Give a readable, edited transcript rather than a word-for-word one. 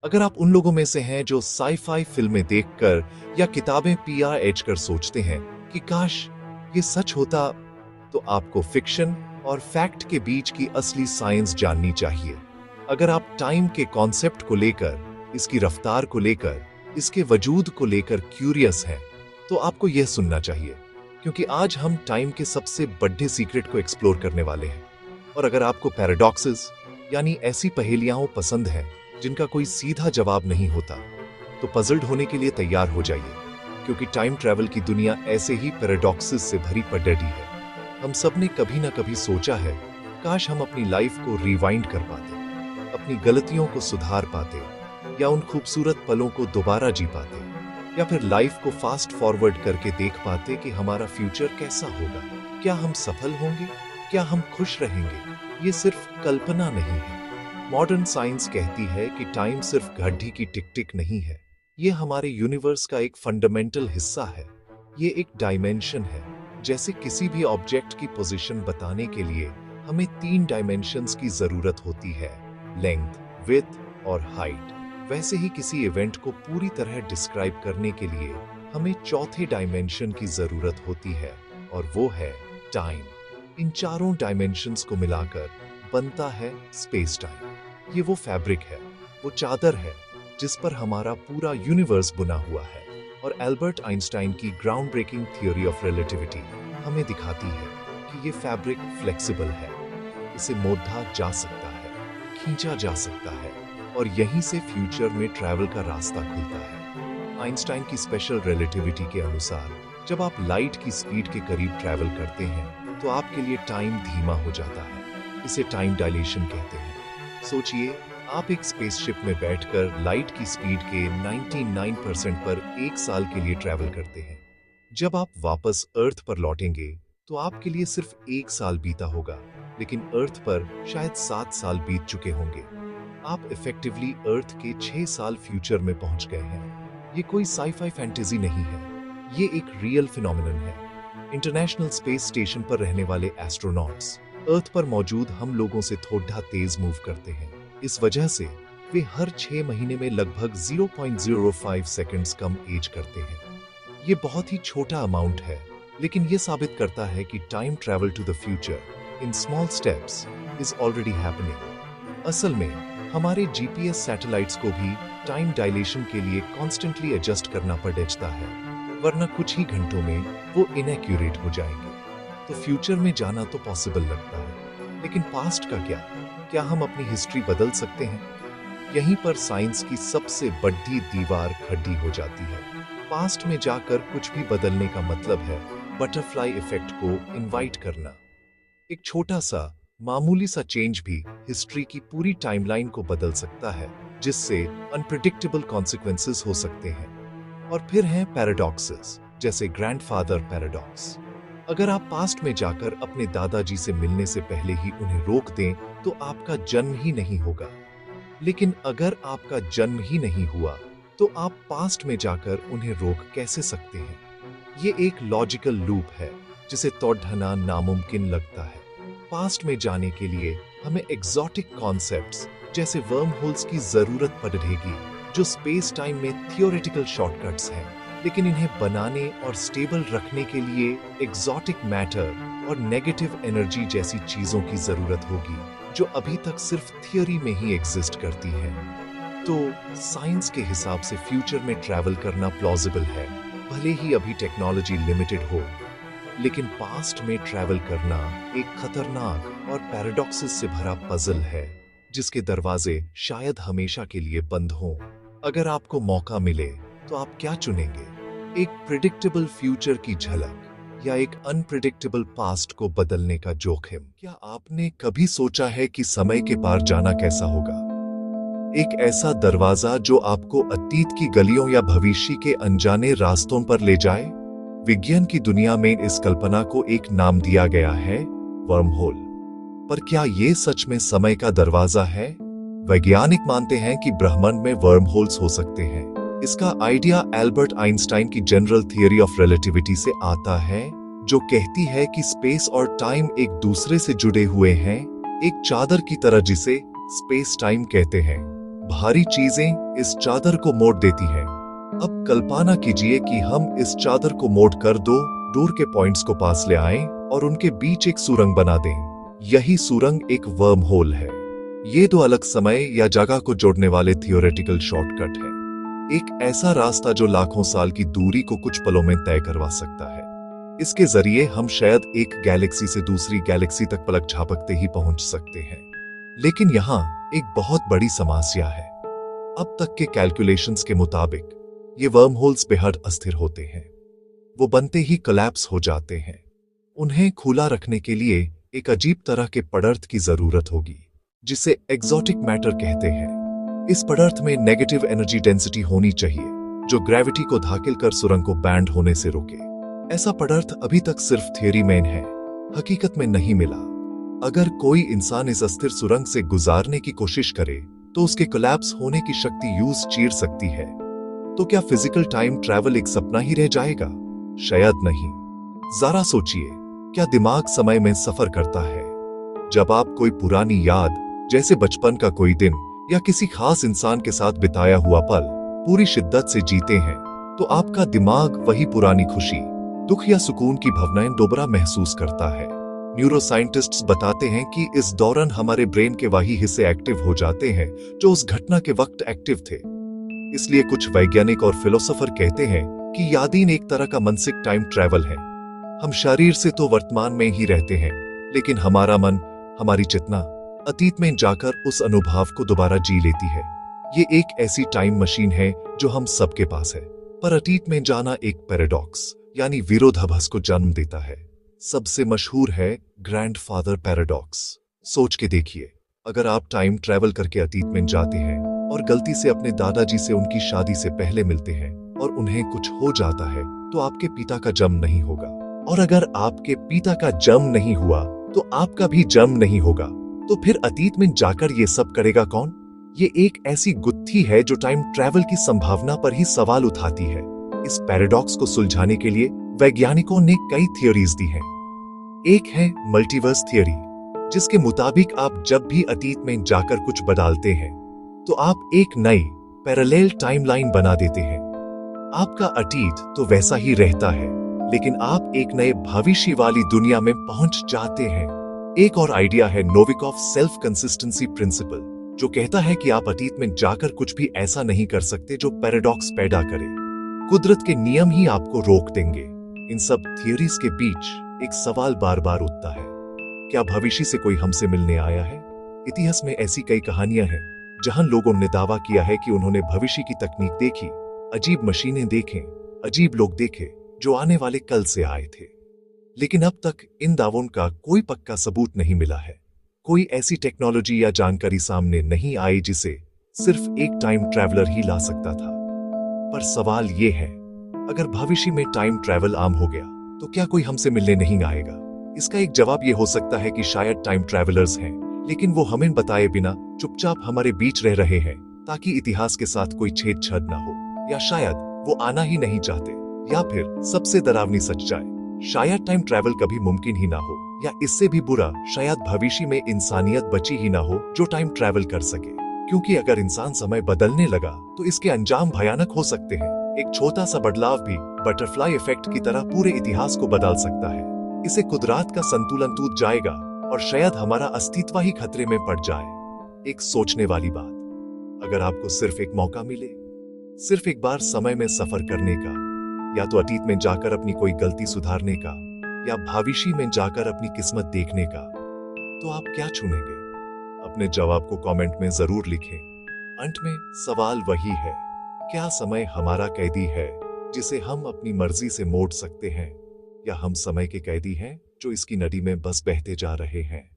अगर आप उन लोगों में से हैं जो साई-फाई फिल्में देखकर या किताबें पीआर कर सोचते हैं कि काश ये सच होता, तो आपको फिक्शन और फैक्ट के बीच की असली साइंस जाननी चाहिए। अगर आप टाइम के कॉन्सेप्ट को लेकर, इसकी रफ्तार को लेकर, इसके वजूद को लेकर क्यूरियस हैं, तो आपको यह सुनना चाहिए, क्योंकि आज हम टाइम के सबसे बड़े सीक्रेट को एक्सप्लोर करने वाले हैं। और अगर आपको पैराडॉक्सेस यानी ऐसी पहेलियां पसंद हैं जिनका कोई सीधा जवाब नहीं होता, तो पजल्ड होने के लिए तैयार हो जाइए, क्योंकि टाइम ट्रैवल की दुनिया ऐसे ही पैराडॉक्सेस से भरी पड़ी है। हम सब ने कभी ना कभी सोचा है, काश हम अपनी लाइफ को रिवाइंड कर पाते, अपनी गलतियों को सुधार पाते, या उन खूबसूरत पलों को दोबारा जी पाते, या फिर लाइफ को फास्ट फॉरवर्ड करके देख पाते कि हमारा फ्यूचर कैसा होगा। क्या हम सफल होंगे? क्या हम खुश रहेंगे? ये सिर्फ कल्पना नहीं है। मॉडर्न साइंस कहती है कि टाइम सिर्फ घड़ी की टिक टिक नहीं है, ये हमारे यूनिवर्स का एक फंडामेंटल हिस्सा है। ये एक डायमेंशन है। जैसे किसी भी ऑब्जेक्ट की पोजीशन बताने के लिए हमें 3 डायमेंशंस की जरूरत होती है, लेंथ, विड्थ और हाइट, वैसे ही किसी इवेंट को पूरी तरह डिस्क्राइब करने के लिए हमें चौथे डायमेंशन की जरूरत होती है, और वो है टाइम। इन चारों डायमेंशंस को मिलाकर बनता है स्पेस टाइम। ये वो फैब्रिक है, वो चादर है जिस पर हमारा पूरा यूनिवर्स बुना हुआ है। और एल्बर्ट आइंस्टाइन की ground breaking theory of relativity हमें दिखाती है कि ये फैब्रिक फ्लेक्सिबल है, इसे मोड़ा जा सकता है, खींचा जा सकता है, और यहीं से फ्यूचर में ट्रैवल का रास्ता खुलता है। आइंस्टाइन की स्पेशल रिलेटिविटी के अनुसार जब आप लाइट की स्पीड के करीब ट्रैवल करते हैं तो आपके लिए टाइम धीमा हो जाता है। इसे टाइम डायलेशन कहते हैं। सोचिए, आप एक स्पेसशिप में बैठकर लाइट की स्पीड के 99% पर 1 साल के लिए ट्रैवल करते हैं। जब आप वापस अर्थ पर लौटेंगे तो आपके लिए सिर्फ 1 साल बीता होगा, लेकिन अर्थ पर शायद 7 साल बीत चुके होंगे। आप इफेक्टिवली अर्थ के 6 साल फ्यूचर में पहुंच गए हैं। ये कोई साई-फाई फैंटेसी नहीं है, ये एक रियल फिनोमिनन है। इंटरनेशनल स्पेस स्टेशन पर रहने वाले एस्ट्रोनॉट्स अर्थ पर मौजूद हम लोगों से थोड़ा तेज मूव करते हैं। इस वजह से वे हर 6 महीने में लगभग 0.05 सेकंड्स कम एज करते हैं। ये बहुत ही छोटा अमाउंट है, लेकिन ये साबित करता है कि time travel to the future in small steps is already happening. असल में हमारे जीपीएस सैटेलाइट्स को भी टाइम डायलेशन के लिए कॉन्स्टेंटली एडजस्ट करना पड़ता है, वरना कुछ ही घंटों में वो इनएक्यूरेट हो जाएंगे। तो फ्यूचर में जाना तो पॉसिबल लगता है, लेकिन पास्ट का क्या? क्या हम अपनी हिस्ट्री बदल सकते हैं? यहीं पर साइंस की सबसे बड़ी दीवार खड़ी हो जाती है। पास्ट में जाकर कुछ भी बदलने का मतलब है बटरफ्लाई इफेक्ट को इनवाइट करना। एक छोटा सा मामूली सा चेंज भी हिस्ट्री की पूरी टाइमलाइन को बदल सकता है, जिससे अनप्रिडिक्टेबल कॉन्सिक्वेंसेस हो सकते हैं। और फिर हैं पैराडॉक्सेस, जैसे ग्रैंडफादर पैराडॉक्स। अगर आप पास्ट में जाकर अपने दादाजी से मिलने से पहले ही उन्हें रोक दें तो आपका जन्म ही नहीं होगा। लेकिन अगर आपका जन्म ही नहीं हुआ तो आप पास्ट में जाकर उन्हें रोक कैसे सकते हैं? ये एक लॉजिकल लूप है जिसे तोड़ना नामुमकिन लगता है। पास्ट में जाने के लिए हमें एग्जॉटिक कॉन्सेप्ट्स जैसे वर्म होल्स की जरूरत पड़ेगी, जो स्पेस टाइम में थियोरेटिकल शॉर्टकट्स हैं, लेकिन इन्हें बनाने और स्टेबल रखने के लिए एग्जॉटिक मैटर और नेगेटिव एनर्जी जैसी चीजों की जरूरत होगी, जो अभी तक सिर्फ थियोरी में ही एग्जिस्ट करती हैं। तो साइंस के हिसाब से फ्यूचर में ट्रैवल करना प्लॉजिबल है, भले ही अभी टेक्नोलॉजी लिमिटेड हो। लेकिन पास्ट में ट्रैवल करना एक खतरनाक और पैराडॉक्सेस से भरा पजल है, जिसके दरवाजे शायद हमेशा के लिए बंद हों। अगर आपको मौका मिले तो आप क्या चुनेंगे? एक प्रिडिक्टेबल फ्यूचर की झलक या एक अनप्रिडिक्टेबल पास्ट को बदलने का जोखिम? क्या आपने कभी सोचा है कि समय के पार जाना कैसा होगा? एक ऐसा दरवाजा जो आपको अतीत की गलियों या भविष्य के अनजाने रास्तों पर ले जाए? विज्ञान की दुनिया में इस कल्पना को एक नाम दिया गया है, वर्महोल। पर क्या ये सच में समय का दरवाजा है? वैज्ञानिक मानते हैं कि ब्रह्मांड में वर्महोल्स हो सकते हैं। इसका आइडिया एल्बर्ट आइंस्टाइन की जनरल थियरी ऑफ रिलेटिविटी से आता है, जो कहती है कि स्पेस और टाइम एक दूसरे से जुड़े हुए हैं, एक चादर की तरह जिसे स्पेस टाइम कहते हैं। भारी चीजें इस चादर को मोड़ देती हैं। अब कल्पना कीजिए कि हम इस चादर को मोड़ कर दो दूर के पॉइंट्स को पास ले आएं और उनके बीच एक सुरंग बना दें। यही सुरंग एक वर्म होल है। ये दो अलग समय या जगह को जोड़ने वाले थियोरेटिकल शॉर्टकट है। एक ऐसा रास्ता जो लाखों साल की दूरी को कुछ पलों में तय करवा सकता है। इसके जरिए हम शायद एक गैलेक्सी से दूसरी गैलेक्सी तक पलक झपकते ही पहुंच सकते हैं। लेकिन यहां एक बहुत बड़ी समस्या है। अब तक के कैलकुलेशंस के मुताबिक ये वर्म होल्स बेहद अस्थिर होते हैं। वो बनते ही कोलैप्स हो जाते हैं। उन्हें खुला रखने के लिए एक अजीब तरह के पदार्थ की जरूरत होगी जिसे एक्सोटिक मैटर कहते हैं। इस पदार्थ में नेगेटिव एनर्जी डेंसिटी होनी चाहिए जो ग्रेविटी को धकेल कर सुरंग को बैंड होने से रोके। ऐसा पदार्थ अभी तक सिर्फ थियरी में है, हकीकत में नहीं मिला। अगर कोई इंसान इस अस्थिर सुरंग से गुजारने की कोशिश करे तो उसके कोलैप्स होने की शक्ति यूज चीर सकती है। तो क्या फिजिकल टाइम ट्रैवल एक सपना ही रह जाएगा? शायद नहीं। जरा सोचिए, क्या दिमाग समय में सफर करता है? जब आप कोई पुरानी याद जैसे बचपन का कोई दिन या किसी खास इंसान के साथ बिताया हुआ पल पूरी शिद्दत से जीते हैं तो आपका दिमाग वही पुरानी खुशी, दुख या सुकून की भावनाएं दोबारा महसूस करता है। न्यूरोसाइंटिस्ट्स बताते हैं कि इस दौरान हमारे ब्रेन के वही हिस्से एक्टिव हो जाते हैं जो उस घटना के वक्त एक्टिव थे। इसलिए कुछ वैज्ञानिक और फिलोसोफर कहते हैं कि यादें एक तरह का मानसिक टाइम ट्रैवल है। हम शरीर से तो वर्तमान में ही रहते हैं, लेकिन हमारा मन, हमारी चेतना अतीत में जाकर उस अनुभव को दोबारा जी लेती है। ये एक ऐसी टाइम मशीन है जो हम सबके पास है, पर अतीत में जाना एक पैराडॉक्स यानी विरोधाभास को जन्म देता है। सबसे मशहूर है ग्रैंडफादर पैराडॉक्स। सोच के देखिए, अगर आप टाइम ट्रैवल करके अतीत में जाते हैं और गलती से अपने दादाजी से उनकी शादी से पहले मिलते हैं और उन्हें कुछ हो जाता है तो आपके पिता का जन्म नहीं होगा, और अगर आपके पिता का जन्म नहीं हुआ तो आपका भी जन्म नहीं होगा। तो फिर अतीत में जाकर ये सब करेगा कौन? ये एक ऐसी गुत्थी है जो टाइम ट्रैवल की संभावना पर ही सवाल उठाती है। इस पैराडॉक्स को सुलझाने के लिए वैज्ञानिकों ने कई थियोरीज दी हैं। एक है मल्टीवर्स थियोरी, जिसके मुताबिक आप जब भी अतीत में जाकर कुछ बदलते हैं तो आप एक नई पैरेलल टाइमलाइन बना देते हैं। आपका अतीत तो वैसा ही रहता है, लेकिन आप एक नए भविष्य वाली दुनिया में पहुंच जाते हैं। एक और आइडिया है नोविकोव सेल्फ कंसिस्टेंसी प्रिंसिपल, जो कहता है कि आप अतीत में जाकर कुछ भी ऐसा नहीं कर सकते जो पैराडॉक्स पैदा करे। कुदरत के नियम ही आपको रोक देंगे। इन सब थियोरीज के बीच एक सवाल बार बार उठता है, क्या भविष्य से कोई हमसे मिलने आया है? इतिहास में ऐसी कई कहानियां हैं जहां लोगों ने दावा किया है कि उन्होंने भविष्य की तकनीक देखी, अजीब मशीनें देखें, अजीब लोग देखे जो आने वाले कल से आए थे। लेकिन अब तक इन दावों का कोई पक्का सबूत नहीं मिला है। कोई ऐसी टेक्नोलॉजी या जानकारी सामने नहीं आई जिसे सिर्फ एक टाइम ट्रैवलर ही ला सकता था। पर सवाल ये है, अगर भविष्य में टाइम ट्रैवल आम हो गया तो क्या कोई हमसे मिलने नहीं आएगा? इसका एक जवाब ये हो सकता है कि शायद टाइम ट्रैवलर्स हैं, लेकिन वो हमें बताए बिना चुपचाप हमारे बीच रह रहे हैं ताकि इतिहास के साथ कोई छेड़छाड़ ना हो, या शायद वो आना ही नहीं चाहते, या फिर सबसे डरावनी सच जाए, शायद टाइम ट्रैवल कभी मुमकिन ही ना हो, या इससे भी बुरा, शायद भविष्य में इंसानियत बची ही ना हो जो टाइम ट्रैवल कर सके। क्योंकि अगर इंसान समय बदलने लगा तो इसके अंजाम भयानक हो सकते हैं। एक छोटा सा बदलाव भी बटरफ्लाई इफेक्ट की तरह पूरे इतिहास को बदल सकता है। इसे कुदरत का संतुलन टूट जाएगा और शायद हमारा अस्तित्व ही खतरे में पड़ जाए। एक सोचने वाली बात, अगर आपको सिर्फ एक मौका मिले, सिर्फ एक बार समय में सफर करने का, या तो अतीत में जाकर अपनी कोई गलती सुधारने का, या भविष्य में जाकर अपनी किस्मत देखने का, तो आप क्या चुनेंगे? अपने जवाब को कमेंट में जरूर लिखें। अंत में सवाल वही है, क्या समय हमारा कैदी है जिसे हम अपनी मर्जी से मोड़ सकते हैं, या हम समय के कैदी हैं जो इसकी नदी में बस बहते जा रहे हैं?